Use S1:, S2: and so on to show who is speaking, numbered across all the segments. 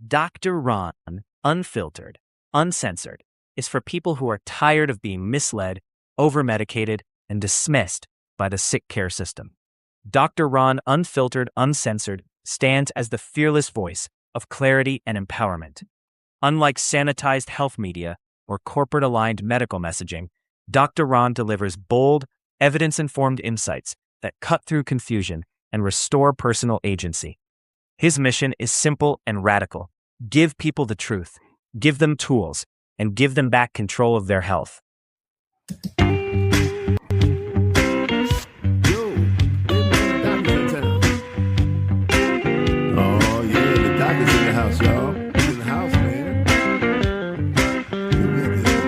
S1: Dr. Ron, unfiltered, uncensored, is for people who are tired of being misled, overmedicated, and dismissed by the sick care system. Dr. Ron, unfiltered, uncensored, stands as the fearless voice of clarity and empowerment. Unlike sanitized health media or corporate-aligned medical messaging, Dr. Ron delivers bold, evidence-informed insights that cut through confusion and restore personal agency. His mission is simple and radical. Give people the truth, give them tools, and give them back control of their health.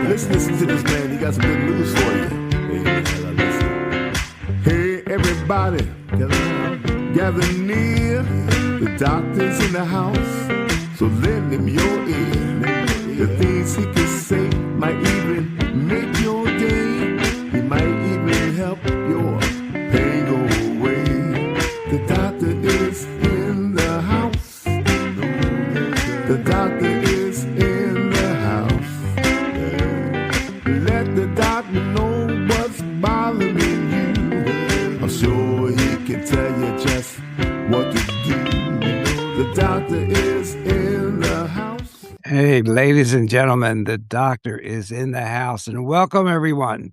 S2: Listen to this, man. He got some good news for you. Hey, everybody, gather near. The doctor's in the house, so lend him your ear. The things he can say might even make your day. He might even help your pain go away. The doctor is in the house. The doctor is in the house. Let the doctor know what's bothering you. I'm sure he can tell you just what to do. The doctor is in the house.
S3: Hey, ladies and gentlemen, the doctor is in the house, and welcome everyone.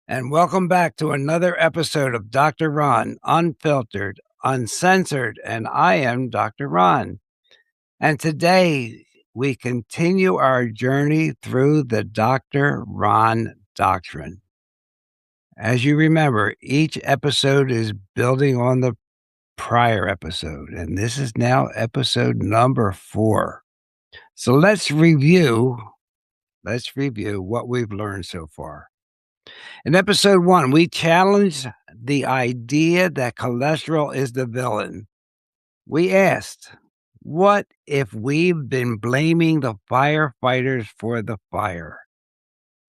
S3: And welcome back to another episode of Dr. Ron, Unfiltered, Uncensored, and I am Dr. Ron. And today we continue our journey through the Dr. Ron Doctrine. As you remember, each episode is building on the prior episode, and this is now episode number 4. So let's review what we've learned so far. In episode 1, we challenged the idea that cholesterol is the villain. We asked, what if we've been blaming the firefighters for the fire?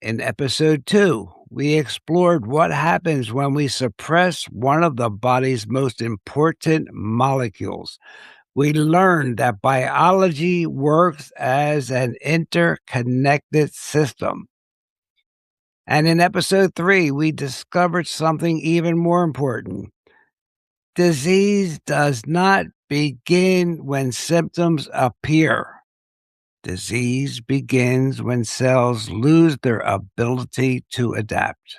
S3: In episode 2, we explored what happens when we suppress one of the body's most important molecules. We learned that biology works as an interconnected system. And in episode 3, we discovered something even more important. Disease does not begin when symptoms appear. Disease begins when cells lose their ability to adapt.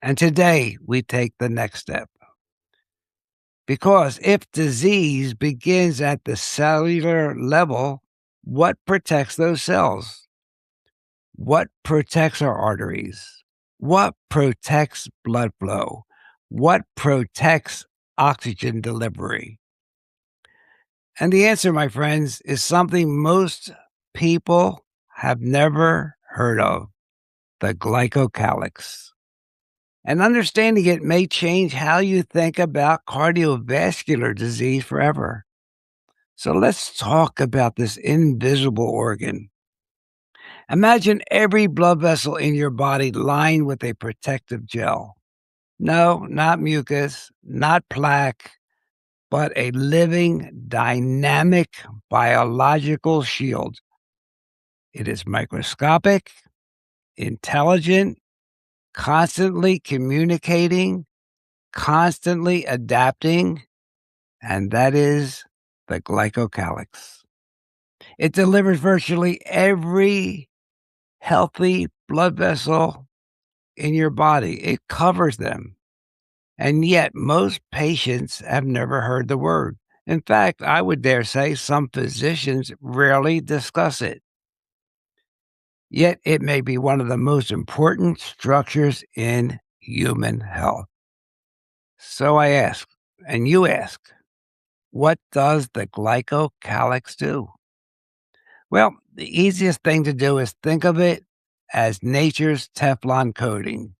S3: And today, we take the next step. Because if disease begins at the cellular level, what protects those cells? What protects our arteries? What protects blood flow? What protects oxygen delivery? And the answer, my friends, is something most people have never heard of: the glycocalyx. And understanding it may change how you think about cardiovascular disease forever. So let's talk about this invisible organ. Imagine every blood vessel in your body lined with a protective gel. No, not mucus, not plaque, but a living, dynamic, biological shield. It is microscopic, intelligent, constantly communicating, constantly adapting, and that is the glycocalyx. It delivers virtually every healthy blood vessel in your body. It covers them. And yet most patients have never heard the word. In fact, I would dare say some physicians rarely discuss it. Yet it may be one of the most important structures in human health. So I ask, and you ask, what does the glycocalyx do? Well, the easiest thing to do is think of it as nature's Teflon coating.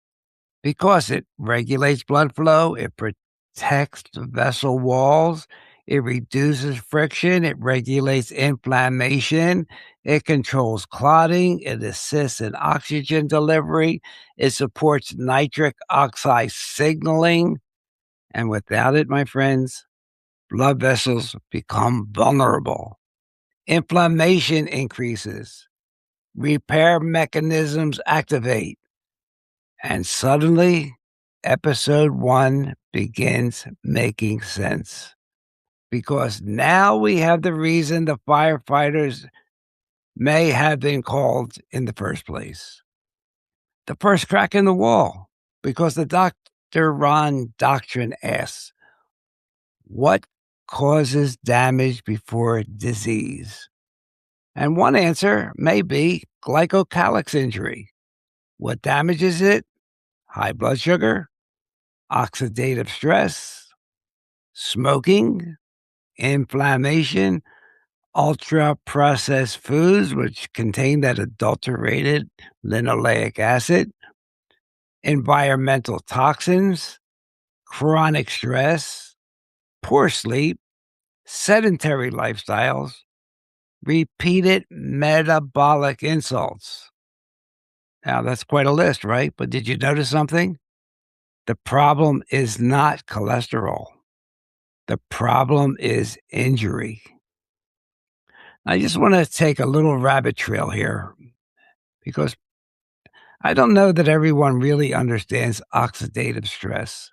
S3: Because it regulates blood flow, it protects the vessel walls, it reduces friction, it regulates inflammation, it controls clotting, it assists in oxygen delivery, it supports nitric oxide signaling. And without it, my friends, blood vessels become vulnerable. Inflammation increases. Repair mechanisms activate. And suddenly, episode 1 begins making sense. Because now we have the reason the firefighters may have been called in the first place. The first crack in the wall, because the Dr. Ron doctrine asks, what causes damage before disease? And one answer may be glycocalyx injury. What damages it? High blood sugar, oxidative stress, smoking, inflammation, ultra-processed foods, which contain that adulterated linoleic acid, environmental toxins, chronic stress, poor sleep, sedentary lifestyles, repeated metabolic insults. Now, that's quite a list, right? But did you notice something? The problem is not cholesterol. The problem is injury. I just want to take a little rabbit trail here because I don't know that everyone really understands oxidative stress.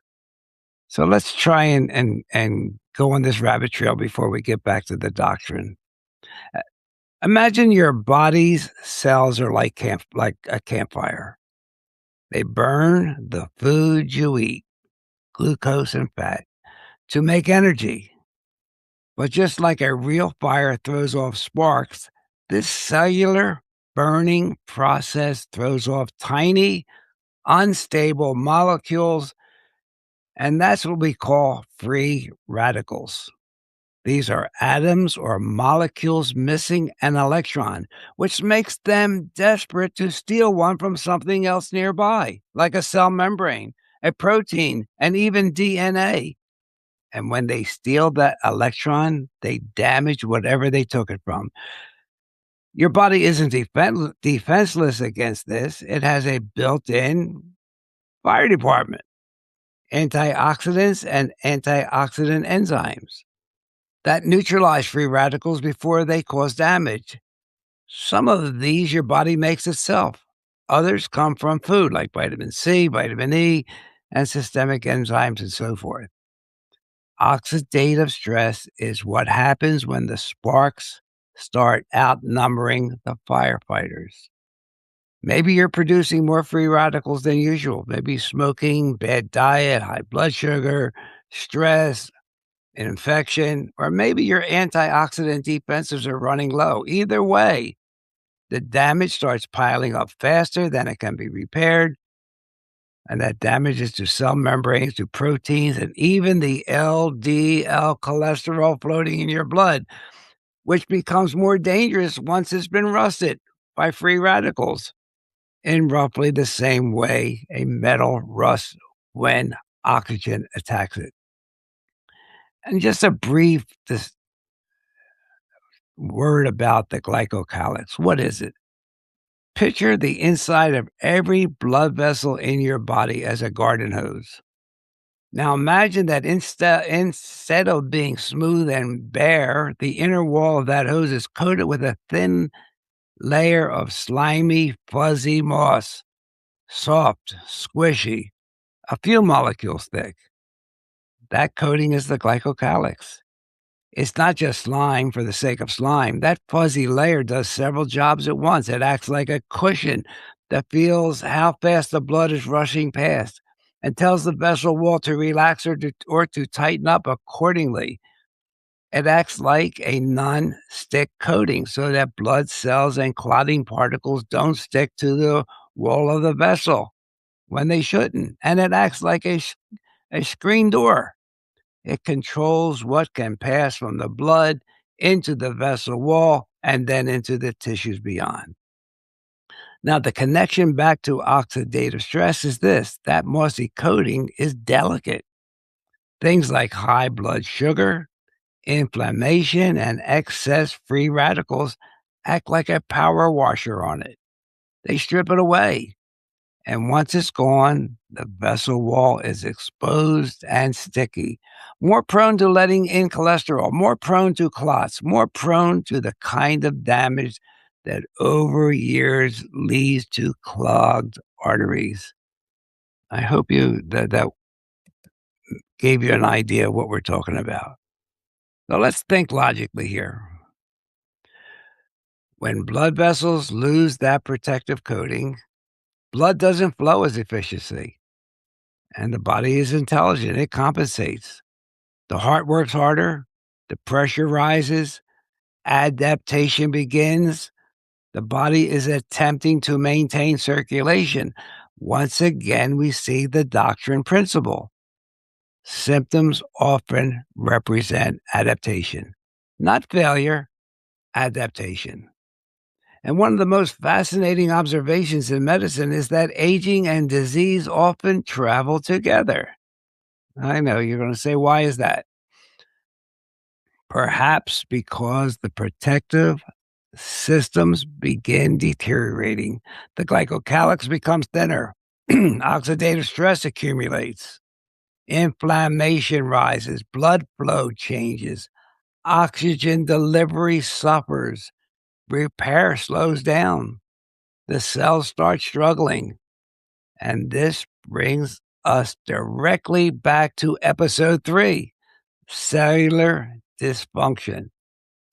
S3: So let's try and go on this rabbit trail before we get back to the doctrine. Uh, Imagine your body's cells are like a campfire. They burn the food you eat, glucose and fat, to make energy. But just like a real fire throws off sparks, this cellular burning process throws off tiny, unstable molecules, and that's what we call free radicals. These are atoms or molecules missing an electron, which makes them desperate to steal one from something else nearby, like a cell membrane, a protein, and even DNA. And when they steal that electron, they damage whatever they took it from. Your body isn't defenseless against this. It has a built-in fire department, antioxidants and antioxidant enzymes that neutralize free radicals before they cause damage. Some of these your body makes itself. Others come from food like vitamin C, vitamin E, and systemic enzymes and so forth. Oxidative stress is what happens when the sparks start outnumbering the firefighters. Maybe you're producing more free radicals than usual. Maybe smoking, bad diet, high blood sugar, stress, an infection, or maybe your antioxidant defenses are running low. Either way, the damage starts piling up faster than it can be repaired. And that damages to cell membranes, to proteins, and even the LDL cholesterol floating in your blood, which becomes more dangerous once it's been rusted by free radicals in roughly the same way a metal rusts when oxygen attacks it. And just a brief word about the glycocalyx. What is it? Picture the inside of every blood vessel in your body as a garden hose. Now imagine that instead of being smooth and bare, the inner wall of that hose is coated with a thin layer of slimy, fuzzy moss, soft, squishy, a few molecules thick. That coating is the glycocalyx. It's not just slime for the sake of slime. That fuzzy layer does several jobs at once. It acts like a cushion that feels how fast the blood is rushing past and tells the vessel wall to relax or to tighten up accordingly. It acts like a non-stick coating so that blood cells and clotting particles don't stick to the wall of the vessel when they shouldn't. And it acts like a screen door. It controls what can pass from the blood into the vessel wall and then into the tissues beyond. Now, the connection back to oxidative stress is this: that mossy coating is delicate. Things like high blood sugar, inflammation, and excess free radicals act like a power washer on it. They strip it away. And once it's gone, the vessel wall is exposed and sticky, more prone to letting in cholesterol, more prone to clots, more prone to the kind of damage that over years leads to clogged arteries. I hope that gave you an idea of what we're talking about. So let's think logically here. When blood vessels lose that protective coating, blood doesn't flow as efficiently, and the body is intelligent. It compensates. The heart works harder, the pressure rises, adaptation begins. The body is attempting to maintain circulation. Once again, we see the doctrine principle. Symptoms often represent adaptation, not failure, adaptation. And one of the most fascinating observations in medicine is that aging and disease often travel together. I know you're going to say, why is that? Perhaps because the protective systems begin deteriorating. The glycocalyx becomes thinner. Oxidative stress accumulates. Inflammation rises. Blood flow changes. Oxygen delivery suffers. Repair slows down. The cells start struggling. And this brings us directly back to episode 3, cellular dysfunction,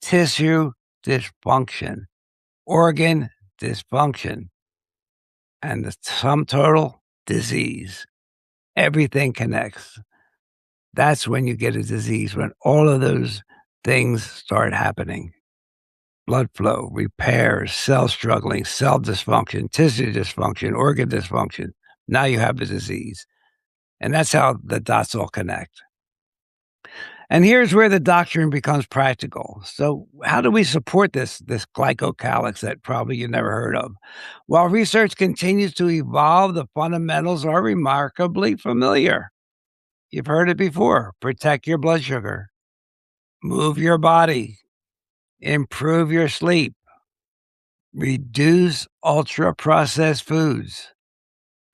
S3: tissue dysfunction, organ dysfunction, and the sum total, disease. Everything connects. That's when you get a disease, when all of those things start happening. Blood flow, repairs, cell struggling, cell dysfunction, tissue dysfunction, organ dysfunction. Now you have a disease. And that's how the dots all connect. And here's where the doctrine becomes practical. So how do we support this glycocalyx that probably you never heard of? While research continues to evolve, the fundamentals are remarkably familiar. You've heard it before. Protect your blood sugar. Move your body. Improve your sleep. Reduce ultra-processed foods.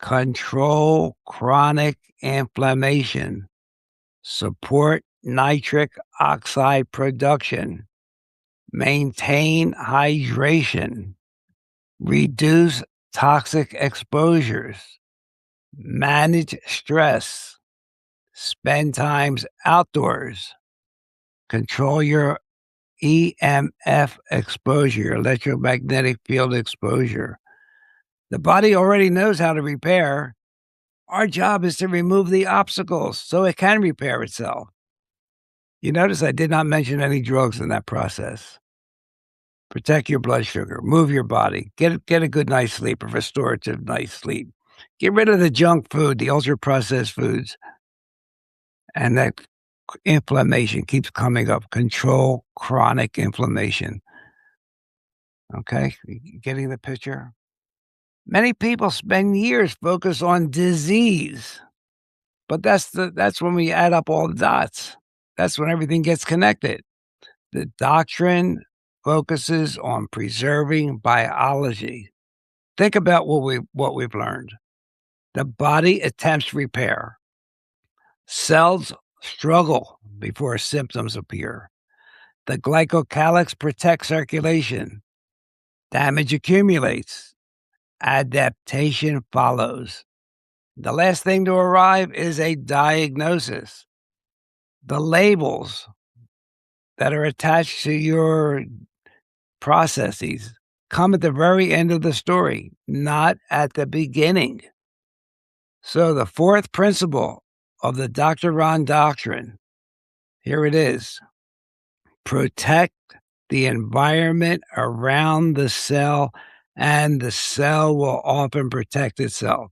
S3: Control chronic inflammation. Support nitric oxide production. Maintain hydration. Reduce toxic exposures. Manage stress. Spend times outdoors. Control your EMF exposure, your electromagnetic field exposure. The body already knows how to repair. Our job is to remove the obstacles so it can repair itself. You notice I did not mention any drugs in that process. Protect your blood sugar, move your body, get a good night's sleep, a restorative night's sleep. Get rid of the junk food, the ultra-processed foods. And that inflammation keeps coming up. Control chronic inflammation. Okay, getting the picture? Many people spend years focused on disease, but that's when we add up all the dots. That's when everything gets connected. The doctrine focuses on preserving biology. Think about what we've learned. The body attempts repair. Cells struggle before symptoms appear. The glycocalyx protects circulation. Damage accumulates. Adaptation follows. The last thing to arrive is a diagnosis. The labels that are attached to your processes come at the very end of the story, not at the beginning. So the fourth principle of the Dr. Ron doctrine, here it is. Protect the environment around the cell, and the cell will often protect itself.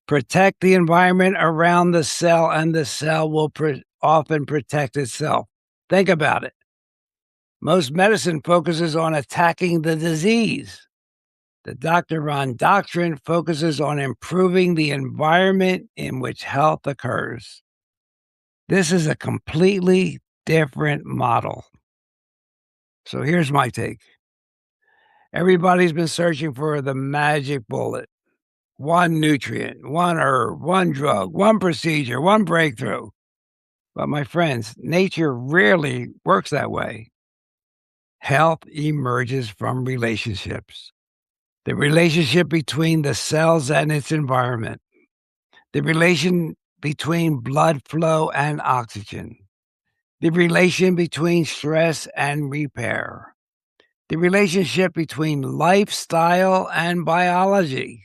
S3: Protect the environment around the cell, and the cell will often protect itself. Think about it. Most medicine focuses on attacking the disease. The Dr. Ron doctrine focuses on improving the environment in which health occurs. This is a completely different model. So here's my take. Everybody's been searching for the magic bullet. One nutrient, one herb, one drug, one procedure, one breakthrough. But my friends, nature rarely works that way. Health emerges from relationships. The relationship between the cells and its environment. The relation between blood flow and oxygen. The relation between stress and repair. The relationship between lifestyle and biology.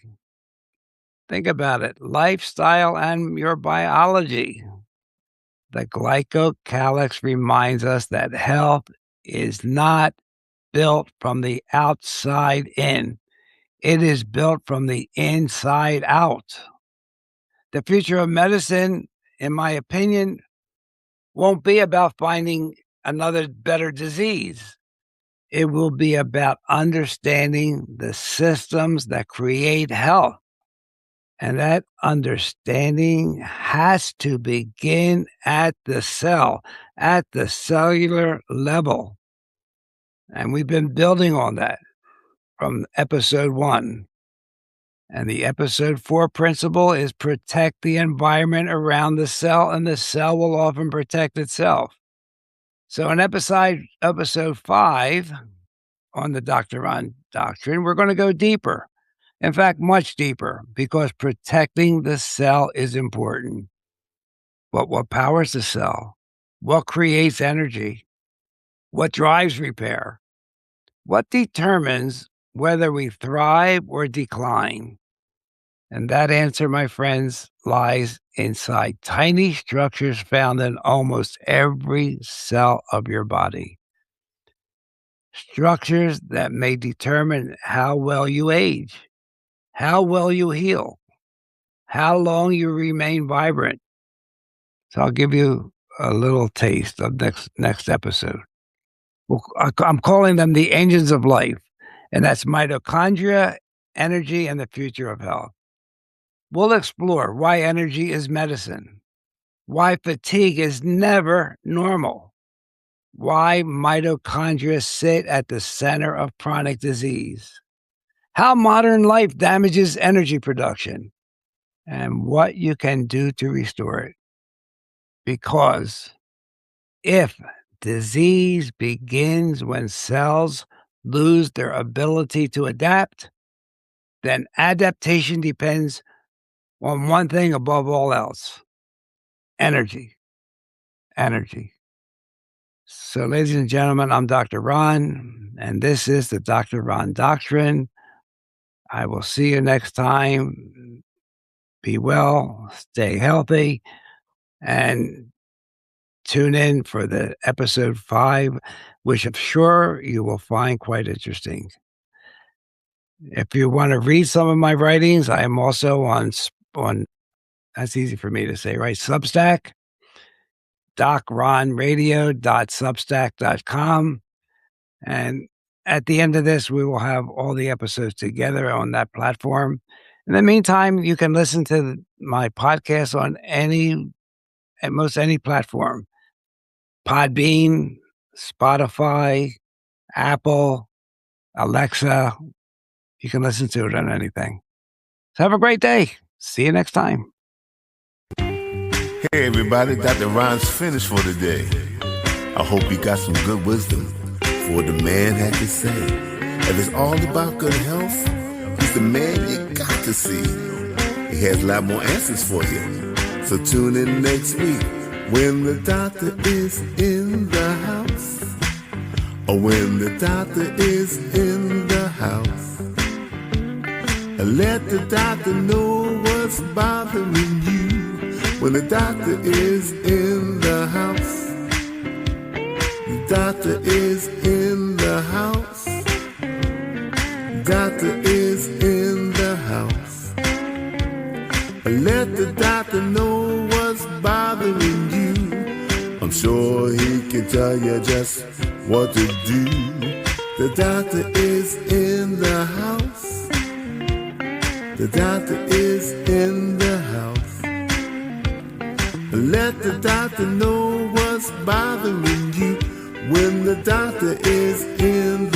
S3: Think about it, lifestyle and your biology. The Glycocalyx reminds us that health is not built from the outside in. It is built from the inside out. The future of medicine, in my opinion, won't be about finding another better disease. It will be about understanding the systems that create health. And that understanding has to begin at the cell, at the cellular level. And we've been building on that from episode 1. And the episode 4 principle is protect the environment around the cell, and the cell will often protect itself. So in episode 5 on the Dr. Ron Doctrine, we're going to go deeper. In fact, much deeper, because protecting the cell is important. But what powers the cell? What creates energy? What drives repair? What determines whether we thrive or decline? And that answer, my friends, lies inside tiny structures found in almost every cell of your body. Structures that may determine how well you age, how well you heal, how long you remain vibrant. So I'll give you a little taste of next episode. Well, I'm calling them the engines of life, and that's mitochondria, energy, and the future of health. We'll explore why energy is medicine, why fatigue is never normal, why mitochondria sit at the center of chronic disease, how modern life damages energy production, and what you can do to restore it. Because if disease begins when cells lose their ability to adapt, then adaptation depends on one thing above all else: energy. Energy. So, ladies and gentlemen, I'm Dr. Ron, and this is the Dr. Ron Doctrine. I will see you next time. Be well, stay healthy, and tune in for the episode 5, which I'm sure you will find quite interesting. If you want to read some of my writings, I am also on that's easy for me to say, right? Substack, docronradio.substack.com. And at the end of this, we will have all the episodes together on that platform. In the meantime, you can listen to my podcast on most any platform: Podbean, Spotify, Apple, Alexa. You can listen to it on anything. So have a great day. See you next time.
S2: Hey everybody, Dr. Ron's finished for today. I hope you got some good wisdom for what the man had to say. If it's all about good health, he's the man you got to see. He has a lot more answers for you. So tune in next week when the doctor is in the house. Or when the doctor is in the house. And let the doctor know what's bothering you. When the doctor is in the house. The doctor is in the house. The doctor is in the house. And let the doctor know what's bothering you. I'm sure he can tell you just what to do. The doctor is in the house. The doctor is in the house. Let the doctor know what's bothering you. When the doctor is in